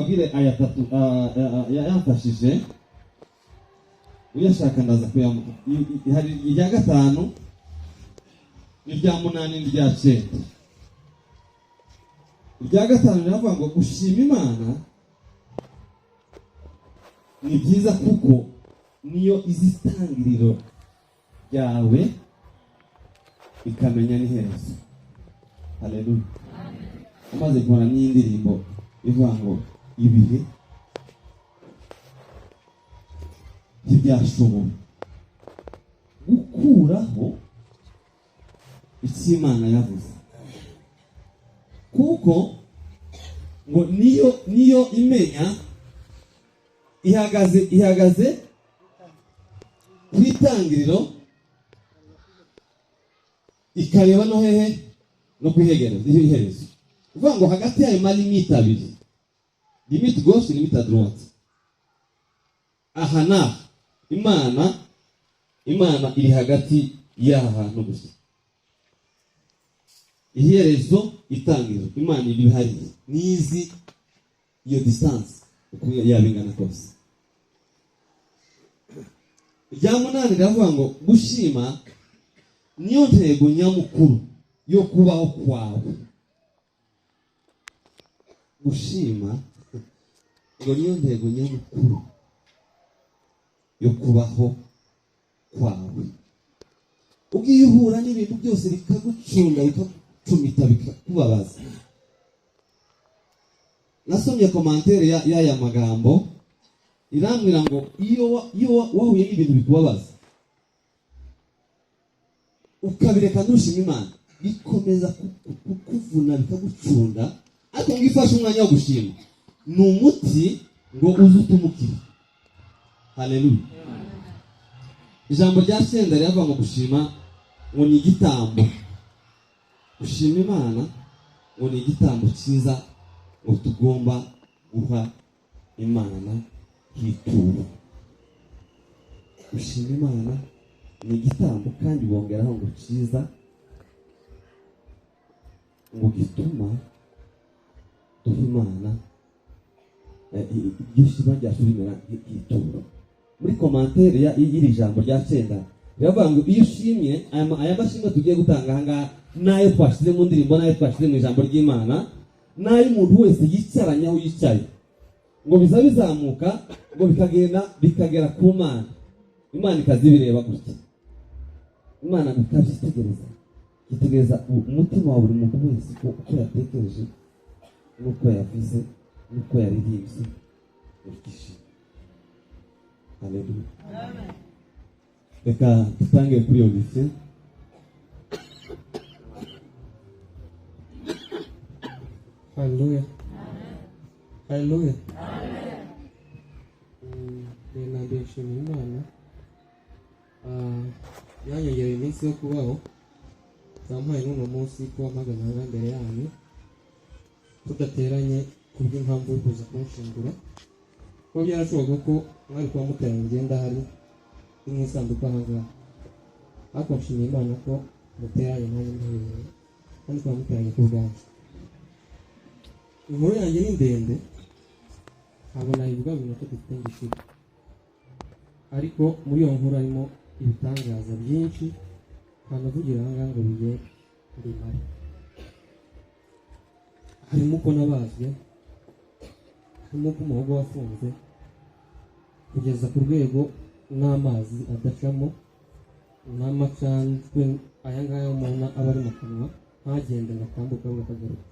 Vile aya 3 yafashije uyashaka ndaza kuyamuka. Hari irya 5 n'irya 8 n'irya 9. Irya 5 riravuga ngo gushima Imana ni byiza kuko niyo izitangiriro ryawe ikamenya n'iherezo. Haleluya. Amaze kubona n'indirimbo ivuga ngo ibihe ntibyashobora gukuraho icyo Imana yavuze, kuko ngo niyo imenya ihagaze ku itangiriro ikareba no hehe no kwiherezo. Uvuga ngo hagati yayo malimite abiri, limite gauche limite à droite. Aha na Imana iri hagati y'aha hantu gusa. Iherezo itangiriro Imana iri hariya, nizi iyo distance uko yabingana kose. Irya 8 riravuga ngo gushima niyo ntego nyamukuru yo kubaho kwawe. Gushima ngo niyo ntego nyamukuru yo kubaho kwawe. Ugiye uhura n'ibintu byose bikagucunga bikagucumita bikakubabaza. Nasomye commentaire y'aya magambo irambwira ngo iyo wahuye n'ibintu bikubabaza ukabireka ntushima Imana, bikomeza kukuvuna bikagucunda, ariko ngifashe umwanya wo gushima ni umuti ngo uze utumukire. Haleluya. Ijambo rya senda ryavuga ngo gushima ngo ni igitambo. Gushima Imana ngo ni igitambo cyiza ngo tugomba guha Imana hituro. Gushima Imana ni igitambo kandi bongeraho ngo cyiza ngo gituma duha Imana iryo shima ryacu rimera nk'ituro. Muri komantere y'iri jambo rya 9 biravuga ngo iyo ushimye aya mashimwe tugiye gutanga ahangaha n'ayo twashyize mu ndirimbo n'ayo twashyize mu ijambo ry'Imana n'ayo umuntu wese yicaranye aho yicaye ngo biza bizamuka ngo bikagera ku Mana, Imana ikazibireba gutya. Imana ikabyitegereza umutima wa buri muntu wese uko yatekereje n'uko yavuze n'uko yaririmbye ukishima. Haleluya. Reka dutange kuri Olivier. Haleluya. Haleluya. Nenda nshimira Imana yanyongereye iminsi yo kubaho, zampaye n'uno munsi kuba mpagana imbere yanyu tudateranye kubw'impamvu yo kuza kunshingura, kuko byarashoboka ko mwari kuba muteranye ngenda hari nk'isanduku ahangaha, ariko nshimiye Imana ko muteranye nanjye ntibibereye kandi kuba muteranye ku bwanjye. Inkuru yanjye ni ndende, ntabwo nayivuga mu minota dufite ngishira, ariko muri iyo nkuru harimo ibitangaza byinshi ntanavugira ahangaha ngo bijye mbimare. Harimo uko nabazwe, harimo uko umuhogo wafunze kugeza ku rwego n'amazi adacamo n'amacandwe aya ngaya umuntu aba ari mu kanwa ntagende ngo atambuke ahubwo akagaruka.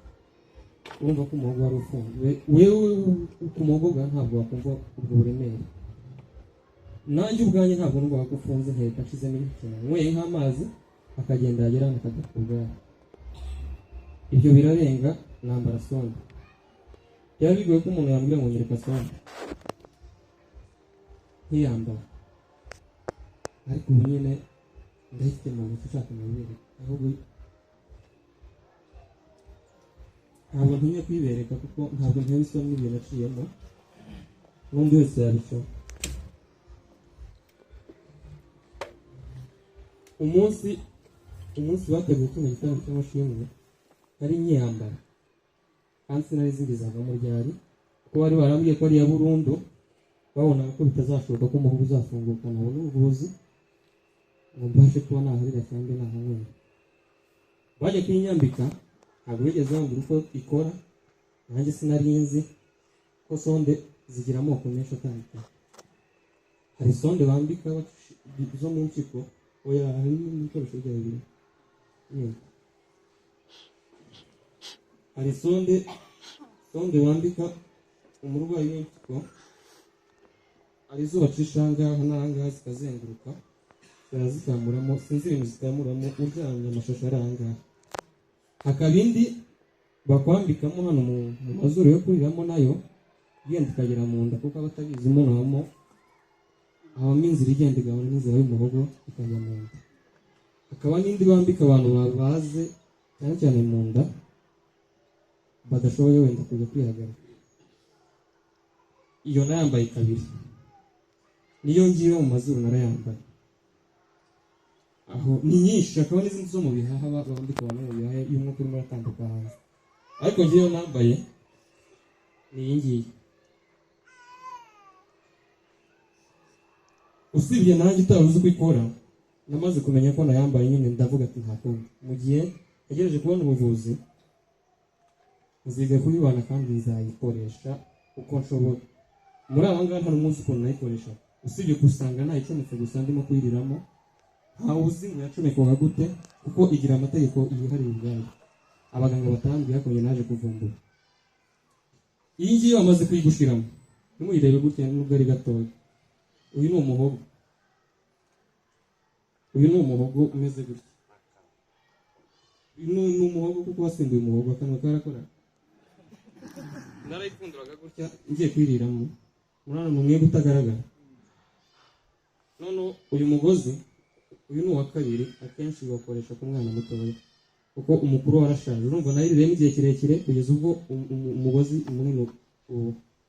Urumva ko umuhogo wari ufunzwe, wewe ku muhogo bwawe ntabwo wakumva ubwo buremere, nanjye ubwanjye ntabwo numva ko ufunze nkahita nshizemo ikintu nyweye nk'amazi akagenda yagera hano akajya ku bwawe. Ibyo birarenga, nambara sonde. Byari bigoye ko umuntu yambwira ngo nyereka sonde ntiyambara, ariko ubu nyine ndahite mu ntoki ushaka amabere, ahubwo ntabwo ntinya kwibereka kuko ntabwo ntewe isoni n'ibintu naciyemo, n'undi wese yabishobora. umunsi bateguye kino gitaramo cy'amashimwe nari nyiyambara kandi sinari zingizagamo ryari, kuko bari barambwiye ko ari iya burundu, babonaga ko bitazashoboka ko umuhogo uzafunguka nabona ubuvuzi ngo mbashe kuba naharira cyangwa nahanywera. Bajya kuyinyambika ntabwo bigeze bambwira uko ikora, nanjye sinari nzi ko sonde zigira amoko menshi atandukanye. Hari sonde bambika zo mu mpyiko, oya hari n'ibikoresho bya bibiri. Hari sonde bambika umurwayi w'impyiko, hari izo bacisha ahangaha n'ahangaha zikazenguruka zikazikamuramo, sinzi ibintu zikamuramo uryamye amashusho ari ahangaha. Hakaba indi bakwambikamo hano mu mazuru yo kuriramo, nayo igenda ikagera mu nda, kuko abatabizi umuntu habamo inzira igenda igabana n'inzira y'umuhogo ikajya mu nda. Hakaba n'indi bambika abantu babaze cyane cyane mu nda badashoboye wenda kujya kwihagarika. Iyo nayambaye kabiri, niyo ngiyo mu mazuru narayambaye. Aho ni nyinshi, hakaba n'izindi zo mu bihaha bambika abantu mu bihaha iyo umwuka urimo uratambuka hanze, ariko ngiyo nambaye ni iyi ngiyi. Usibye nanjye utaruzi uko ikora, namaze kumenya ko nayambaye nyine ndavuga ati nta kundi. Mu gihe ntegereje kubona ubuvuzi nziga kubibana kandi nzayikoresha uko nshoboye. Muri aba ngaba nta n'umunsi ukuntu nayikoresha, usibye gusanga nayicometse gusa ndimo kuyiriramo, ntawe uzi ngo yacomekwaga gute kuko igira amategeko yihariye ubwayo abaganga batambwiye, ariko njye naje kuvumbura. Iyi ngiyi bamaze kuyigushiramo ntimuyirebe gutya nubwo ari gatoya. Uyu ni umuhogo umeze gutya. Uyu ni umuhogo kuko wasimbuye umuhogo, akanwa karakora. Narayipfunduraga gutya ngiye kwiriramo, murana ni umwenda utagaragara. None uyu mugozi, uyu ni uwa kabiri, akenshi bakoresha ku mwana mutoya kuko umukuru warashaje. Urumva nayiriremo igihe kirekire kugeza ubwo umugozi munini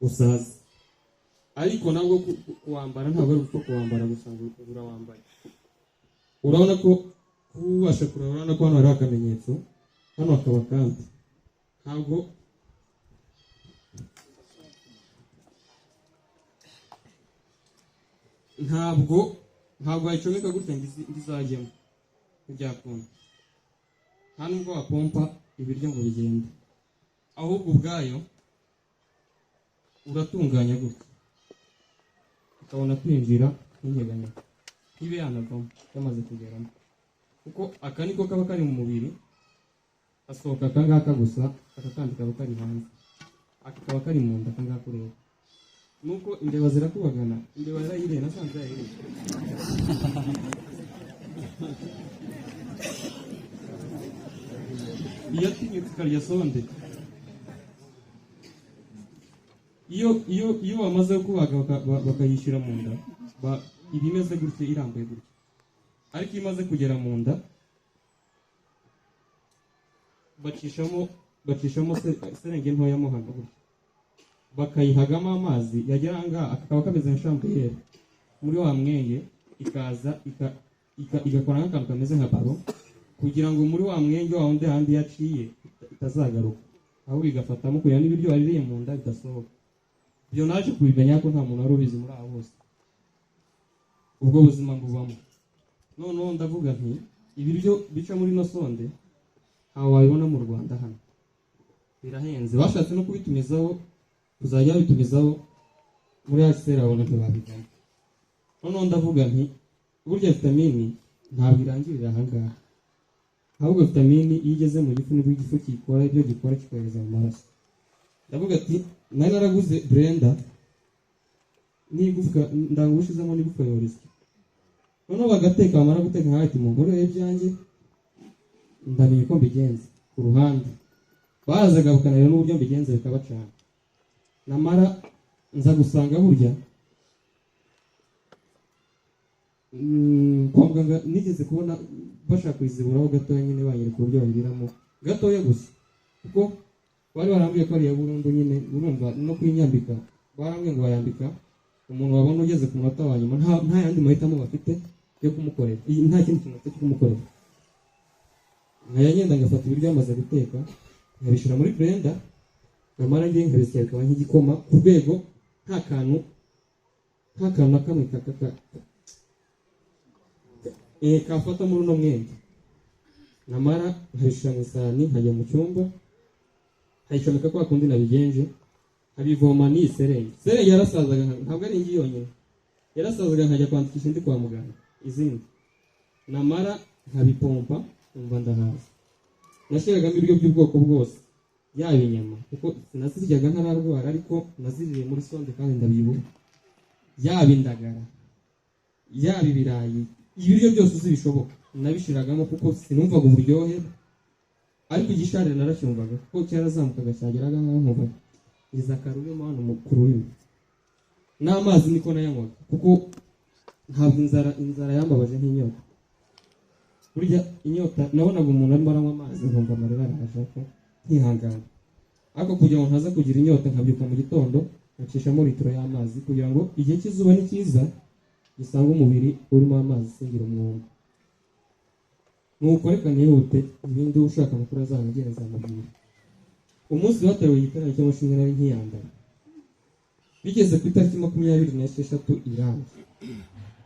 usaza. Ariko nabwo kuwambara ntabwo ari uko kuwambara gusa ngo urawambaye. urabona ko kubasha kureba, urabona ko hano hari akamenyetso, hano hakaba kandi ntabwo wayicomeka gutya ngo izajyemo, ntibyakunda. nta nubwo wapompa ibiryo ngo bigende, ahubwo ubwayo uratunganya gutya ukabona kwinjira n'inyeganyega, ntibe yanavamo yamaze kugeramo, kuko aka niko kaba kari mu mubiri, hasohoka aka ngaka gusa, aka kandi kaba kari hanze, aka kaba kari mu nda, aka ngaka ureba. Nuko imbeba zirakubagana, imbeba yarayiriye, nasanze yayiriye. Iyo atinyutse ikarya sonde, iyo bamaze kubaga bakayishyira mu nda, iba imeze gutya, irambuye gutya. Ariko iyo imaze kugera mu nda, bacishamo serenge ntoya mo hano gutya, bakayihagamo amazi, yagera ahangaha kakaba kameze nka shampiyeri, muri wa mwenge ikaza igakora nk'akantu kameze nka baro, kugira ngo muri wa mwenge wa wundi handi yaciye itazagaruka, ahubwo igafatamo kugira n'ibiryo waririye mu nda bidasohoka. Ibyo naje kubimenya ko nta muntu wari ubizi muri abo bose, ubwo buzima mbubamo. Noneho ndavuga nti ibiryo bica muri ino sonde ntawe wabibona mu Rwanda hano, birahenze. Bashatse no kubitumizaho, tuzajya babitumizaho muri HCR, abona ntibabivamo. Noneho ndavuga nti burya vitamini ntabwo irangirira ahangaha, ahubwo vitamini iyo igeze mu gifu nibwo igifu kikora ibyo gikora, kikohereza mu maraso. Ndavuga ati nari naraguze blender n'igufwa, ndanga ushizemo n'igufwa yoreza. Noneho bagateka, bamara guteka nkahita umugore w'ibyanjye, ndamenye ko mbigenza ku ruhande, bazaga bakanareba n'uburyo mbigenza bikabacana. Namara nza gusanga burya kwa muganga nigeze kubona bashaka kuyiziburaho gatoya, nyine banyereka uburyo bayiriramo gatoya gusa, kuko bari barambwiye ko ari iya burundu. Nyine urumva no kuyinyambika, barambwiye ngo bayambika umuntu wabona ugeze ku munota wa nyuma, nta yandi mahitamo bafite yo kumukorera, nta kindi kintu bafite cyo kumukorera. Nkayagenda ngafata ibiryo yamaze guteka, nkabishyira muri blender, namara ngiye nkabisya bikaba nk'igikoma, ku rwego nta kantu na kamwe kafata muri uno mwenda. Namara nkabishyira mu isahani, nkajya mu cyumba, nkayicomeka kwa kundi nabigenje, nkabivoma n'iyi serenge. Serenge yarasazaga, ntabwo ari ingi yonyine, yarasazaga, nkajya kwandikisha indi kwa muganga izindi. Namara nkabipompa, umva ndahaza. Nashyiragamo ibiryo by'ubwoko bwose, yaba inyama, kuko sinaziryaga ntararwara, ariko naziriye muri sonde kandi ndabibuka, yaba indagara, yaba ibirayi, ibiryo byose uzi bishoboka nabishiragamo, kuko sinumvaga uburyohe. Ariko igisharire naracyumvaga, kuko cyarazamukaga cyageraga nkaho nkumva iza karurimo hano ku rurimi. N'amazi niko nayanywaga, kuko ntabwo inzara yambabaje nk'inyota. Burya inyota nabonaga umuntu arimo aranywa amazi, nkumva amarira arashaka nkihangana. Ariko kugira ngo ntaza kugira inyota, nkabyuka mu gitondo nkacishamo litiro y'amazi, kugira ngo igihe cy'izuba nikiza gisanga umubiri urimo amazi, singira umwuma. Nuko reka nihute, ibindi ushaka amakuru azanagereza amubwira. Umunsi bateruye igiterane cy'amashimwe nari nkiyambaye, bigeze ku itariki 26 irangi,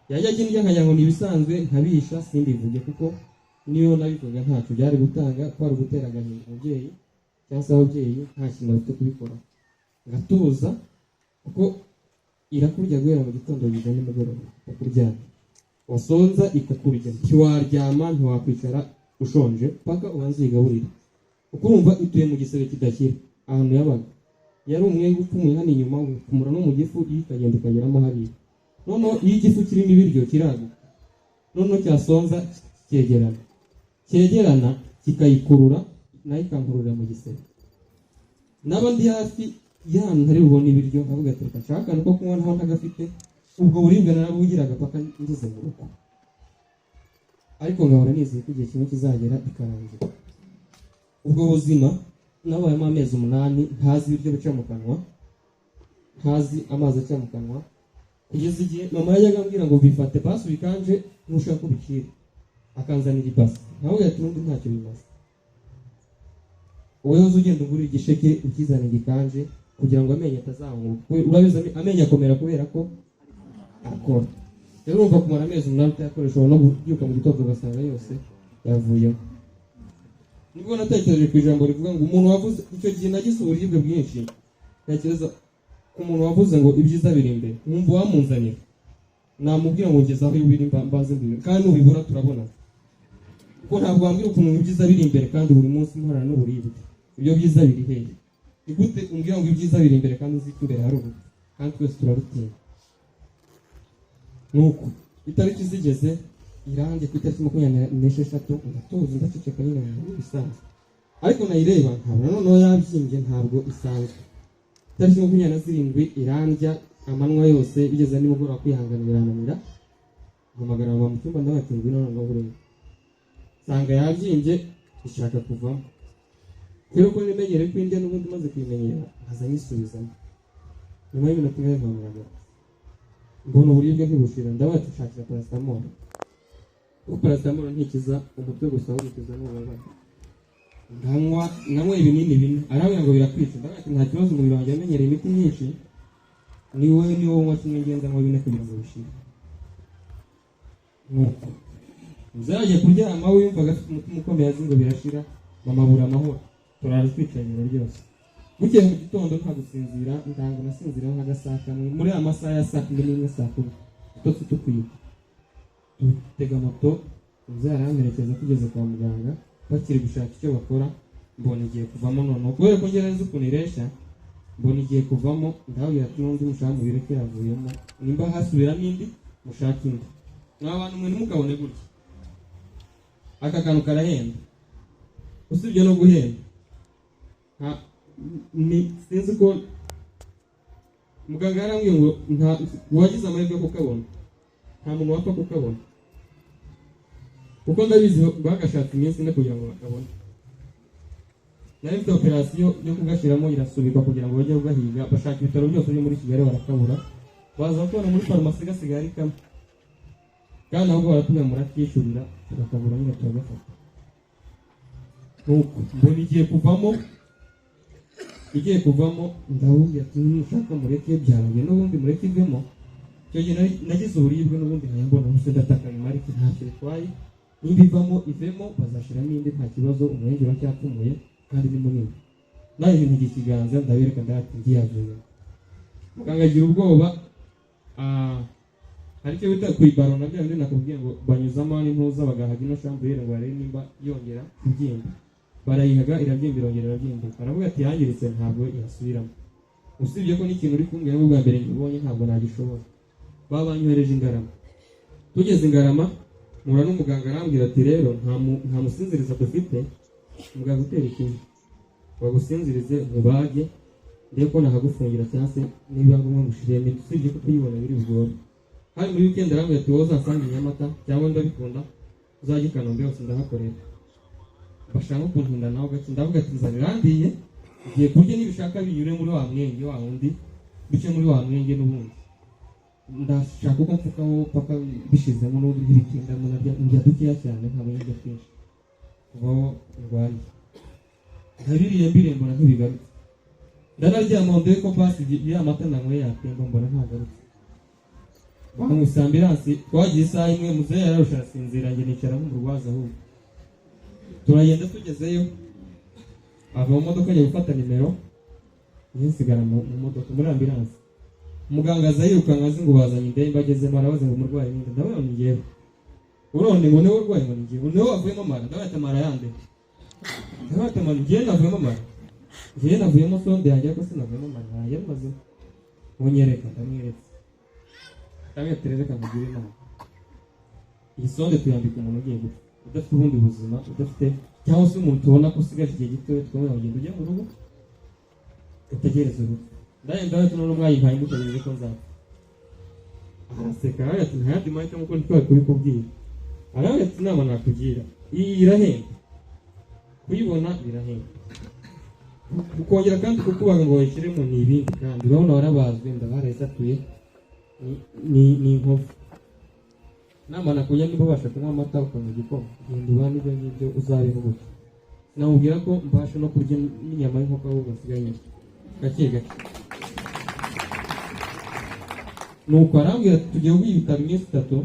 yajyaga indya nkagira ngo ni ibisanzwe, nkabihisha sindivuge, kuko niyo nabivuga ntacyo byari gutanga, kwari ugutera agahinda umubyeyi cyangwa se ababyeyi, nta kintu bafite kubikora. Ngatuza, kuko irakurya guhera mu gitondo kugeza nimugoroba, ikakuryama, wasonza ikakurya, ntiwaryama, ntiwakwicara ushonje paka ubanze uyigaburire, kuko urumva ituye mu gisebe kidashyira. Ahantu yabaga yari umwenge upfumuye hano inyuma, upfumura no mu gifu, iyo ikagenda ikageramo hariya. Noneho iyo igifu kirimo ibiryo kiraguka, noneho cyasonza cyegerana kikayikurura, nayo ikankururira mu gisebe. Naba ndi hafi y'ahantu ntari bubone ibiryo, avuga ati reka nshaka akantu ko kunywa ntaho ntagafite, ubwo buribwe narabugiraga paka ngeze mu rugo. Ariko ngahora nizeye ko igihe kimwe kizagera bikarangira. Ubwo buzima nabayemo amezi 8, ntazi ibiryo bica mu kanwa, ntazi amazi aca mu kanwa, kugeza igihe mama yajyaga ambwira ngo bifate pasi ubikanje ntushaka kubikira. akanzanira ibasi nawe ati n'undi ntacyo bimaze wowe uzi ugenda ugura igisheke ukizana igikanje kugira ngo amenyo atazamuka urabizi amenyo akomera kubera ko akora rero urumva kumara amezi umunani utayakoresha no kubyuka mu gitondo ugasanga yose yavuyeho nibwo natekereje ku ijambo rivuga ngo umuntu wavuze icyo gihe nagize uburibwe bwinshi ntekereza ku muntu wavuze ngo ibyiza biri imbere nkumva wamunzanira namubwira ngo ngeze aho ibiri mbaze imbere kandi nubibura turabona kuko ntabwo wambwira ukuntu ibyiza biri imbere kandi buri munsi mporana n'uburibwe ibyo byiza biri hehe ni gute umbwira ngo ibyiza biri imbere kandi uzi ko imbere hari ubu kandi twese turarutinya nuko itariki zigeze irange ku itariki 26 ndatuza ndaceceka nyine mu bisanzwe ariko nayireba ntabwo noneho yabyimbye ntabwo isanzwe itariki 27 irandya amanywa yose bigeze nimugoroba kwihanganira birananira mpamagara mama mu cyumba ndabatinzwe none ngo burenge sanga yabyimbye ishaka kuvamo rero ko nimenyereye ko indya n'ubundi maze kwimenyera nkaza nyisubizamo nyuma y'iminota imwe mpamagara mbona uburibwe ntibushira ndabati shakira paracetamol kuko paracetamol ntikiza umutwe gusa ahubwo ikiza n'ububabare nkanywa ibinini bine arabwira ngo birakwica ndabati nta kibazo umubiri wanjye wamenyereye imiti myinshi ni wowe nywa kimwe ngenza ngo bine kugira ngo bishire nuko uzagiye kuryama wiyumvaga afite umutima ukomeye azi ngo birashira mama abura amahoro turara twicanyira ryose bukeye mu gitondo nta gusinzira ndango nasinziraho nk'agasaha kamwe muri aya masaha ya saa 11 saa 10 tutose tukwiye tutega moto uzaramperekeza tugeze kwa muganga bakiri gushaka icyo bakora mbona igiye kuvamo noneho kubera ko ngereza ukuntu ireshya mbona igiye kuvamo ndabwira ati n'undi mushaka mubire ko yavuyemo nimba hasubiramo indi mushaka indi n'abantu mwe ntimukabone gutya aka kantu karahenda usibye no guhenda sinzi ko muganga yarambwiye ngo wagize amahirwe yo kukabona nta muntu wapfa kukabona kuko ndabizi bagashatse iminsi ine kugira ngo bakabone nari mfite operasiyo yo kugashyiramo irasubikwa kugira ngo bajye kugahiga bashaka ibitaro byose byo muri Kigali barakabura baza kubona muri farumasi gasigaye ari kamwe kandi ahubwo baratubwira murakishyurira tugakabura nyine turagafata nuko mbona igiye kuvamo ndabubwira ati nushaka mureke byarangiye n'ubundi mureke ivemo icyo gihe nagize uburibwe n'ubundi nkayambona gusa ndataka nyuma ariko ntacyo bitwaye nimba ivamo ivemo bazashiramo indi nta kibazo umwenge uracyapfumuye kandi ni munini nawe ibintu ikiganza ndabereka ndati ngiyavuye muganga agira ubwoba ariko bita ku ibaro nabyo ndi nakubwiye ngo banyuzamo n'intuza bagahaga ino shambure ngo barebe nimba yongera kubyimba barayihaga irabyimba irongera irabyimba aravuga ati yangiritse ntabwo irasubiramo usibye ko n'ikintu uri kumbwira ngo bwa mbere ngibonye ntabwo nagishobora babanyohereje Ingarama tugeze Ingarama mura n'umuganga arambwira ati rero nta musinziriza dufite muganga utera ikintu wagusinzirize mubage ndeko nahagufungira cyangwa se niba ngombwa mushireme usibye ko kuyibona biri bugore hari muri weekend arambwira ati wowe uzasanga Nyamata cyangwa ndabikunda uzajya Kanombe hose ndahakorera bashaka kuntinda nawe gace ndavuga ati nzanirandiye igiye kurya nibishaka binyure muri wa mwenge wa wundi bice muri wa mwenge n'ubundi ndashaka ko mfukaho paka bishizemo n'ubundi bitinda mu nabya njya dukeya cyane nta mwenge twinshi kubaho ndwari ntabiriye mbire mbona ntibigarutse ndanaryama ndebe ko basi ya mata nanywe yatemba mbona ntagarutse bamusa ambulance twagiye isaha imwe muzehe yararusha asinzira njye nicara nk'umurwaza ahubwo turagenda tugezeyo ava mu modoka ajya gufata nimero nyisigara mu modoka muri ambulance muganga aza yirukanka azi ngo bazanye indembe agezemo arabaza ngo umurwayi ninde ndabona ni njyewe urone ngo niwe urwaye ngo ni njyewe niwe wavuyemo mara ndabata mara yande ndabata mara njyewe navuyemo mara njyewe navuyemo sonde yanjye ko sinavuyemo mara yanjye maze munyereka ndamweretse ndamweterereka mugire inama iyi sonde tuyambika umuntu ugiye gupfa udafite ubundi buzima udafite cyangwa se umuntu tubona ko usigaje igihe gito twamwe bagenda ujya mu rugo utegereze urupfu ndagenda ndabona n'umwayi nkaye mutegereje ko nzapfa araseka ati ntayandi mahitamo kuko ntitwari kubikubwira aravuga ati inama nakugira iyi irahenda kuyibona birahenda ukongera kandi kukubaga ngo wayishyiremo ni ibindi kandi urabona warabazwe ndabarayisatuye ni inkovu nama nakuye niba ubasha kunywa amata ukanywa igikoma genda ubane ibyo ngibyo uzabeho gutyo. Namubwira ko mbasha no kurya n'inyama y'inkoko ahubwo nsigaye gake gake. Nuko arambwira ati tugiye kwibitaba iminsi 3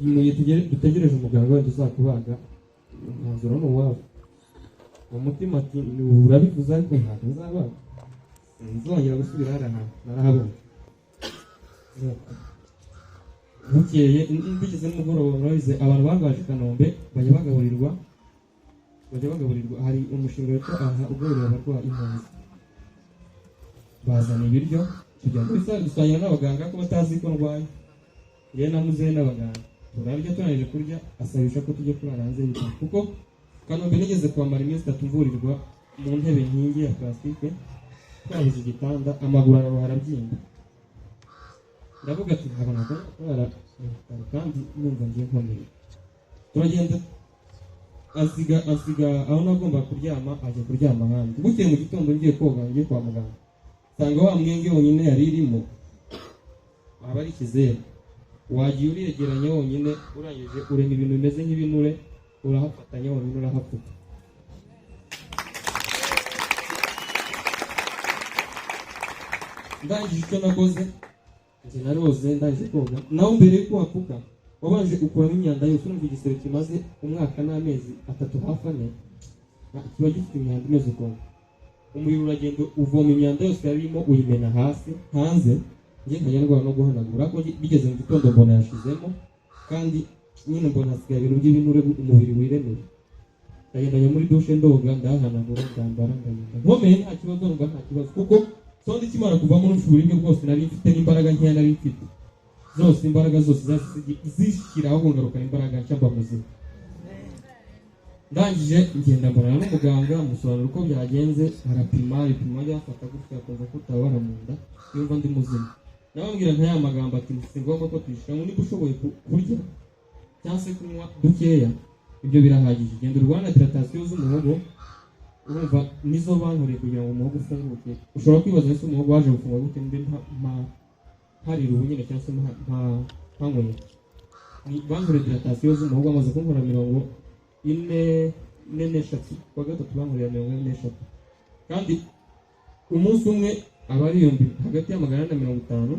mu gihe dutegereje umuganga wenda uzakubaga umwanzuro ni uwawe. Mu mutima ati urabivuze ariko ntabwo nzabaga, nzongera gusubira hariya hantu narahabonye. Bukeye bigeze nimugoroba murabize abantu barwaje Kanombe bajya bagaburirwa hari umushinga witwa aha ugaburira abarwayi impunzi. Bazana ibiryo tujya dusangira n'abaganga ko batazi ko ndwaye, yewe na muzehe n'abaganga turarya tunanije kurya asabisha ko tujye kurara hanze y'ibitaro kuko Kanombe nigeze kwambara iminsi 3 mvurirwa mu ntebe nkingi ya plastique twabuze igitanda amaguru arabyimba. Ndavuga ati ntabona ko kurara kandi numva ngiye nkomeye. Turagenda asiga aho nagomba kuryama ajya kuryama hanze. Bukeye mu gitondo ngiye koga ngiye kwa muganga sanga wa mwenge wonyine yari irimo aba ari ikizeru. Wagiye uriyegeranya wonyine urangije urema ibintu bimeze nk'ibinure urahafatanya wonyine urahapfuka. Ndangije icyo nakoze njye naroze ndangije koga nawe mbere yuko wapfuka wabanje gukuramo imyanda yose. Urumva igisebe kimaze umwaka n'amezi 3 hafi 4 kiba gifite imyanda imeze ukuntu. Umuriro uragenda uvoma imyanda yose yarimo uyimena hasi hanze. Njye nkajya ndwara no guhanagura ko bigeze mu gitondo mbona yashizemo kandi nyine mbona hasigaye ibintu by'ibinure umubiri wiremeye. Ndagenda muri dushe ndoga ndahanagura ndambara ndagenda nkomeye nta kibazo numva nta kibazo kuko sonde kimara kuvamo n'uburibwe bwose nari mfite n'imbaraga nkeya nari mfite zose imbaraga zose zishyiraho kungarukana imbaraga nshya muzima. Ndangije ngenda mbona n'umuganga musobanura uko byagenze arapima yafata gutya akumva ko utabara mu nda yumva ndi muzima. Nababwira nka ya magambo ati si ngombwa ko tuyishira ngo niba ushoboye kurya cyangwa se kunywa dukeya ibyo birahagije. Genda urwana hydratation z'umuhogo urumva nizo bankoreye kugira ngo umuhogo ufunguke. Ushobora kwibaza ese umuhogo waje gufunga gute mbe hari ruhu nyine cyangwa se ntanyweye. Ni bankoreye hydratation z'umuhogo amaze kunkora 44 kwa gatatu bankoreye 44 kandi umunsi umwe aba ari hagati ya 450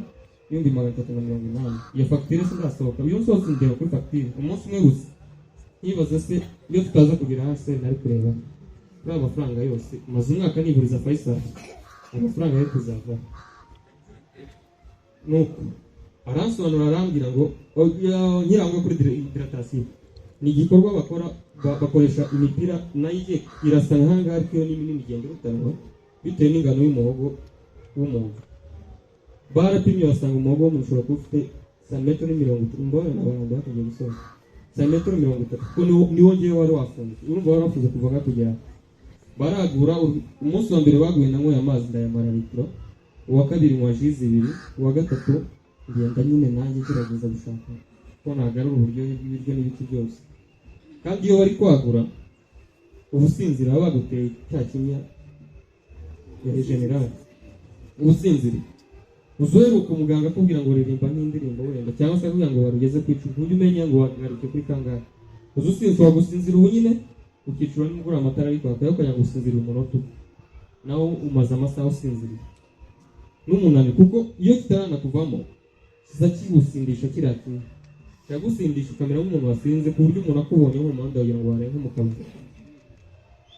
n'ibihumbi 380. Iyo fagitire sindasohoka iyo nsohotse ndeba kuri fagitire umunsi umwe gusa nkibaza se iyo tutaza kugira hasi nari kureba kuri amafaranga yose maze umwaka niburiza Faisal amafaranga yo kuzava. Nuko aransobanura arambwira ngo nyirangwa kuri hydratation ni igikorwa bakoresha imipira nayo irasa nk'ahangaha ariko iyo nini igenda irutanwa bitewe n'ingano y'umuhogo w'umuntu. Barapimye basanga umuhogo w'umuntu ushobora kuba ufite santimetero 30 mbona n'abantu bakajya gusoma santimetero 30 kuko niwo ngewe wari wafunze. Urumva wari wafunze kuva kugera baragura. Umunsi wa mbere baguye nanyoye amazi ndayamara litiro, uwa kabiri nywa jizi 2, uwa gatatu ngenda nyine nanjye gerageza gushaka ko nagarura uburyohe bw'ibiryo n'ibiti byose. Kandi iyo bari kwagura ubusinzira baba baguteye cya kimya ya general ubusinzira uzoheruka umuganga akubwira ngo ririmba nk'indirimbo wenda cyangwa se akubwira ngo barugeze ku icumi ujye umenya ngo wagaruke kuri kangahe. Uzusinzira gusinzira ubu nyine ukicura n'umugura amatara ariko akajya gusinzira umunota nawe umaze amasaha usinziriye n'umunani kuko iyo kitarana kuvamo kiza kigusindisha kirakimwe cyagusindisha ukamera nk'umuntu wasinze ku buryo umuntu akubonye mu muhanda wagira ngo warenga mu kabari.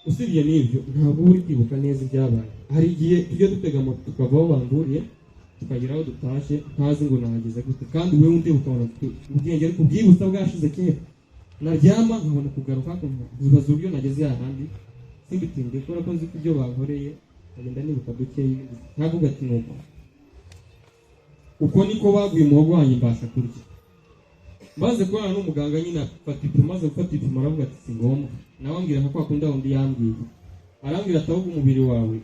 Usibye n'ibyo ntabwo uri kwibuka neza ibyabaye. Hari igihe tujya dutega moto tukavaho banduriye tukagera aho dutashye ntazi ngo nahageze gute kandi wewe undi ukabona ubwenge ariko byibutsa bwashize kera. Naryama nkabona kugaruka nkibaza uburyo nageze ahandi simbitinde kubera ko nzi ko ibyo bankoreye agenda nibuka dukeyi ntabwo gati nuko uko niko baguye umuhogo wanjye mbasha kurya. Maze kubana n'umuganga nyine maze gufata ipimo aravuga ati si ngombwa. Nawe ambwira nka kwa kundi wundi yambwiye arambwira ati ahubwo umubiri wawe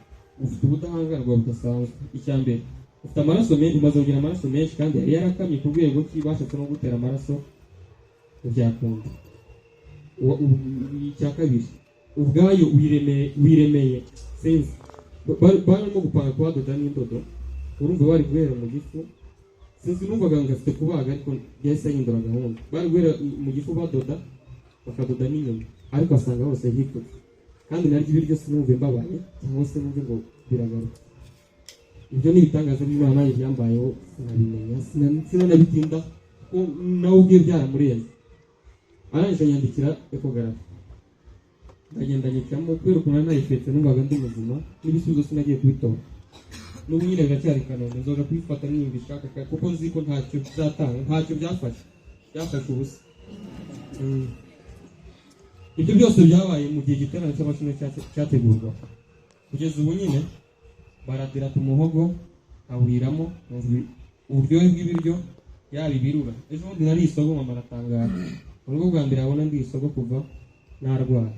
ufite ubudahangarwa budasanzwe. Icyambere ufite amaraso menshi, umaze kugira amaraso menshi kandi yari yarakamye ku rwego kibashatse no gutera amaraso byakunda. Icya kabiri ubwayo wiremeye sinzi barimo gupanga kuhadoda n'indodo urumva bari guhera mu gifu sinzi numvaga ngo afite kubaga ariko yahise yindura gahunda bari guhera mu gifu badoda bakadoda n'inyuma ariko asanga hose hikutse kandi naryo ibiryo sinumve mbabaye cyangwa se numve ngo biragaruka. Ibyo ni ibitangaza by'Imana nanjye byambayeho sinabimenya sinanabitinda ko nawe ubwiye byaramurenze. Arangije anyandikira ekogarafi ndagenda nyicamo kubera ukuntu nayifetse numvaga ndi muzima n'ibisubizo sinagiye kubitora n'ubu nyine biracyari Kanombe nzoga kubifata nimba ishaka kuko nzi ko ntacyo byatanga ntacyo byafashe ubusa. Ibyo byose byabaye mu gihe giterane cy'amashuri cyategurwa kugeza ubu nyine baradira ku muhogo awuriramo uburyohe bw'ibiryo yaba ibirura. Ejo bundi nari isogo mama aratangara urugo bwa mbere abona ndi isogo kuva narwara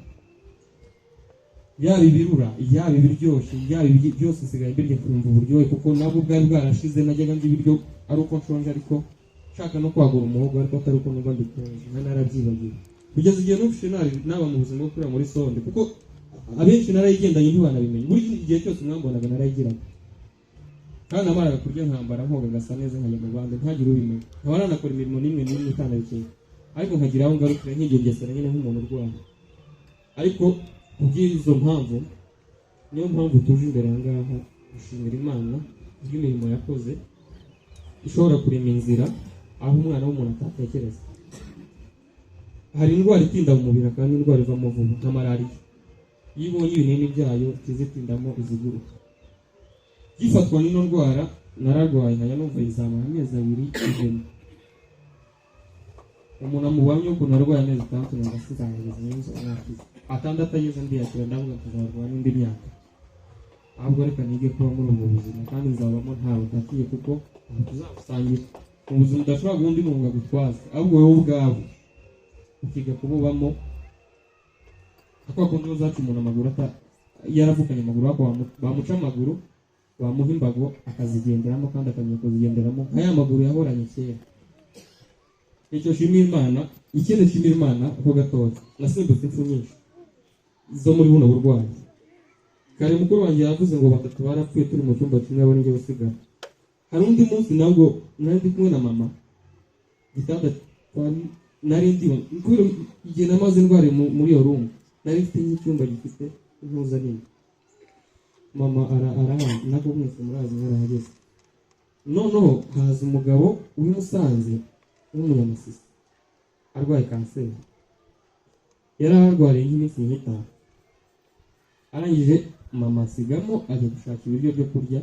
yaba ibirura yaba ibiryoshye yaba byose sigaye mbirya kumva uburyohe kuko nabwo bwari bwarashize najyaga ndi ibiryo ari uko nshonje ariko nshaka no kwagura umuhogo ariko atari uko numva ndikunze narabyibagiwe kugeza igihe n'ubushinari naba mu buzima bwo kurira muri sonde kuko abenshi narayigendanye ntibanabimenye buri igihe cyose mwambonaga narayigiraga kandi namaraga kurya nkambara nkoga ngasa neza nkajya mu Rwanda ntagire ubimenya nkaba nanakora imirimo n'imwe itanabikeye ariko nkagira aho ngarukira nkigengesera nyine nk'umuntu urwaye. Ariko kubw'izo mpamvu niyo mpamvu tuje imbere aha ngaha gushimira Imana bw'imirimo yakoze ishobora kurema inzira aho umwana w'umuntu atatekereza. Hari indwara itinda mu mubiri kandi indwara ivamo vuba nka malariya iyo ibonye ibinini byayo izitindamo iziguruka. Gifatwa n'ino ndwara nararwaye nkajya numva izamara amezi 2 igenda umuntu amubamye ukuntu arwaye amezi 6 nagasigaye neza nakize atandatu ageze ndiyakira ndavuga tuzarwara n'indi myaka ahubwo reka nige kuba muri ubu buzima kandi nzabamo ntawe utakiye kuko tuzabusangira mu buzima udashobora gundi n'umwuga gutwaza ahubwo wowe ubwawe ukiga kububamo kuko kundi uzaca umuntu amaguru yaravukanye amaguru wako bamuca amaguru bamuha imbago akazigenderamo kandi akamenya kuzigenderamo nk'aya maguru yahoranye kera. Icyo shimira Imana ikindi shimira Imana ako gatoya nasimbutse impfu nyinshi zo muri buno burwayi. Kare mukuru wanjye yavuze ngo batatu barapfuye turi mu cyumba kimwe abo ninjye usigara. Hari undi munsi nabwo nari ndi kumwe na mama gitanda nari ndi kubera igihe namaze ndware muri iyo room nari mfite n'icyumba gifite impuza nini mama arahandi nako mwese murazi narahageze noneho haza umugabo w'imusanze w'umunyamasisi arwaye kanseri yari arwariye nk'iminsi 5 arangije mama asigamo ajya gushaka ibiryo byo kurya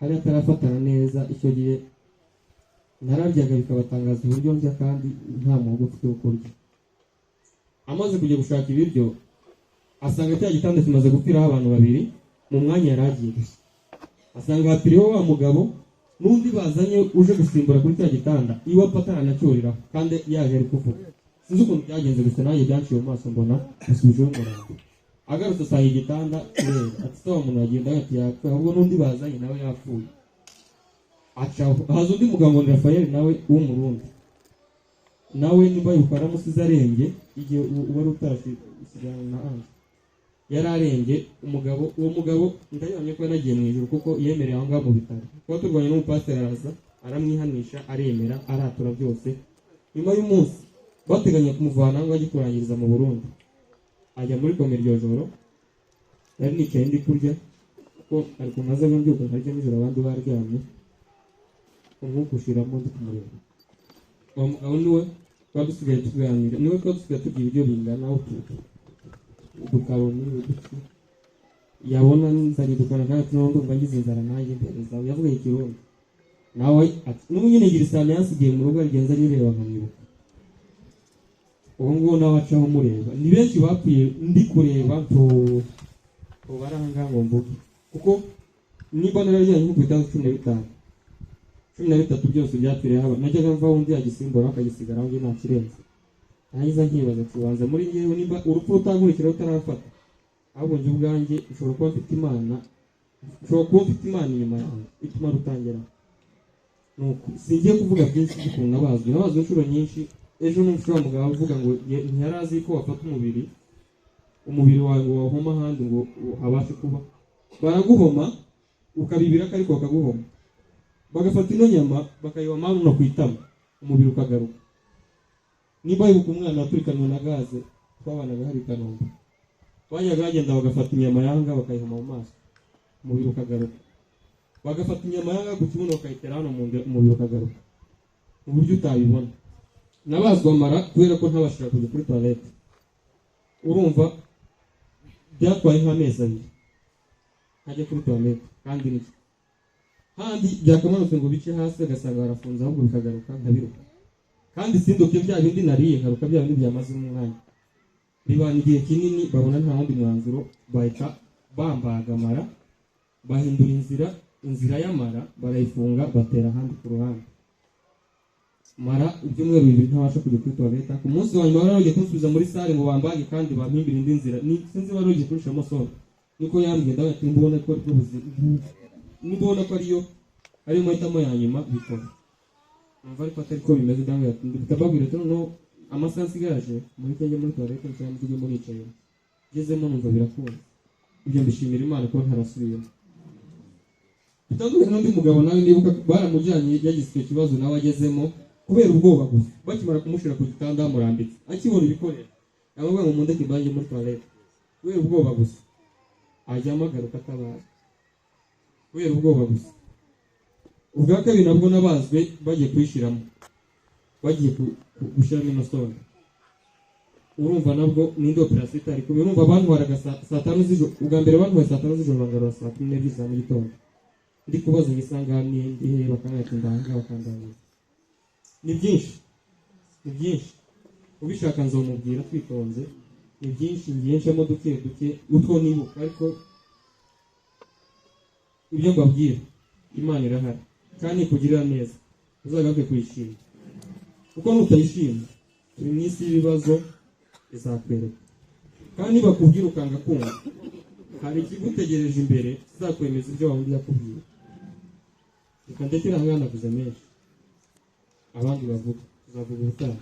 hari atarafatana neza icyo gihe nararyaga bikabatangaza uburyo njya kandi nta muhogo ufite wo kurya. Amaze kujya gushaka ibiryo asanga cya gitanda kimaze gupfiraho abantu 2 mu mwanya yaragiye gusa asanga hapiriho wa mugabo n'undi bazanye uje gusimbura kuri cya gitanda iwe apataranacyurira kandi yaje ari kuvuga sinzi ukuntu byagenze gusa nanjye byanciye mu maso mbona asubijeho umurambo agarutse asanga igitanda kirera ati sawa umuntu yagenda yakiyapfa ahubwo n'undi bazanye nawe yapfuye acaho haza undi mugabo ngo Rafael nawe w'umurundi nawe niba yukara musize arenge igihe wari utarashigana na anje yararenge uwo mugabo ndayibonye ko yanagiye mu ijuru kuko yemereye aho ngaho mu bitaro kuko turwanye n'umupasiteri araza aramwihanisha aremera aratura byose. Nyuma y'umunsi bateganya kumuvana ngo ajye kurangiriza mu Burundi ajya muri komere iryo joro nari nicaye ndi kurya kuko ari kumaze mbyuka nkarya nijoro abandi baryamye umwuka ushiramo ndi kumureba uwo mugabo niwe twadusigaye tuganira niwe twadusigaye tugira ibiryo bingana udukaroni uduki yabona nzanye dukana kandi ndumva ngize inzara nanjye mpereza yavuga ikirundi nawe ati n'ubu nyine ngira isano yansigiye mu rugo arigenza nireba nkamwibuka uwo nguwo nawe acaho mureba ni benshi bapfuye ndi kureba baranga ngo mvuge kuko niba narajyanye nko ku bitaro 13 byose byapfiriye haba najyaga mva wundi yagisimbura akagisigara aho nta kirenze nangiza nkibaza kibanza muri ngewe niba urupfu rutankurikira utarafata ahubwo njye ubwanjye ushobora kuba mfite Imana inyuma yawe ituma rutangira nuko singiye kuvuga byinshi by'ukuntu nabazwe inshuro nyinshi. Ejo n'umushobora mugabo avuga ngo ntiyarazi ko wafata umubiri wawe ngo wahoma ahandi ngo habashe kuba baraguhoma ukabibira ariko bakaguhoma bagafata ino nyama bakayiwa amanu no kwitama umubiri ukagaruka. Niba yibuka umwana waturikanwe na gaze twabanaga hari Kanombe, bajyaga bagenda bagafata inyama yanga bakayihoma mu maso umubiri ukagaruka, bagafata inyama yanga ku kibuno bakayitera hano umubiri ukagaruka mu buryo utabibona. Nabazwa amara kubera ko ntabashira kujya kuri toilette, urumva byatwaye nk'amezi abiri nkajya kuri toilette kandi niki handi byakamanutse ngo bice hasi agasanga barafunze ahubwo bikagaruka nkabiruka kandi sindoke bya bindi nariye nkaruka bya bindi byamaze umwanya. Bibana igihe kinini babona nta wundi mwanzuro bahita bambaga amara bahindura inzira y'amara barayifunga batera ahandi ku ruhande. Mara ibyumweru bibiri ntabasha kujya kuri toilette. Ku munsi wa nyuma baragiye kunsubiza muri sale ngo bambage kandi bampimbira indi nzira. Ni sinzi barogiye kunshamo sone. Niko yambwiye ndawe ati mbona ko ari ubuzima. Nibona ko ariyo mahitamo ya nyuma bikora. Numva ariko atari ko bimeze ndawe ati ndababwira ati no amasansi gaje muri kenge muri toilette cyane tujye muri icaye. Gezemo numva birakunda. Ibyo mbishimira Imana ko ntarasubiyemo. Bitandukanye n'undi mugabo nawe ndibuka baramujyanye yagize ikibazo nawe agezemo kubera ubwoba gusa. Bakimara kumushira ku gitanda amurambitse akibona ibikorera abavuga ngo mundeke mbanje muri toilette kubera ubwoba gusa, ajya amagaruka atabaza kubera ubwoba gusa. Ubwa kabiri nabwo nabazwe bagiye kwishiramo bagiye gushiramo inosone, urumva nabwo n'indi operation itari kubera urumva abantu baraga saa 5 z'ijoro. Ubwa mbere abantu saa 5 z'ijoro bangarura saa 12 za mu gitondo ndi kubaza ngisangani ndihe bakanga ndanga bakandanga. Ni byinshi ubishaka nzomubwira twitonze. Ni byinshi ngiyenshemo duke utwo nibuka, ariko ibyo mbabwira Imana irahari kandi kugirira neza uzagaruke kuyishima, kuko nutayishima turi mu isi y'ibibazo izakwereka. Kandi bakubwira ukanga kumva hari ikigutegereje imbere kizakwemeza ibyo wawundi yakubwira. Reka ndekera hangana kuze menshi abandi bavuga tuzavuga ubutaha.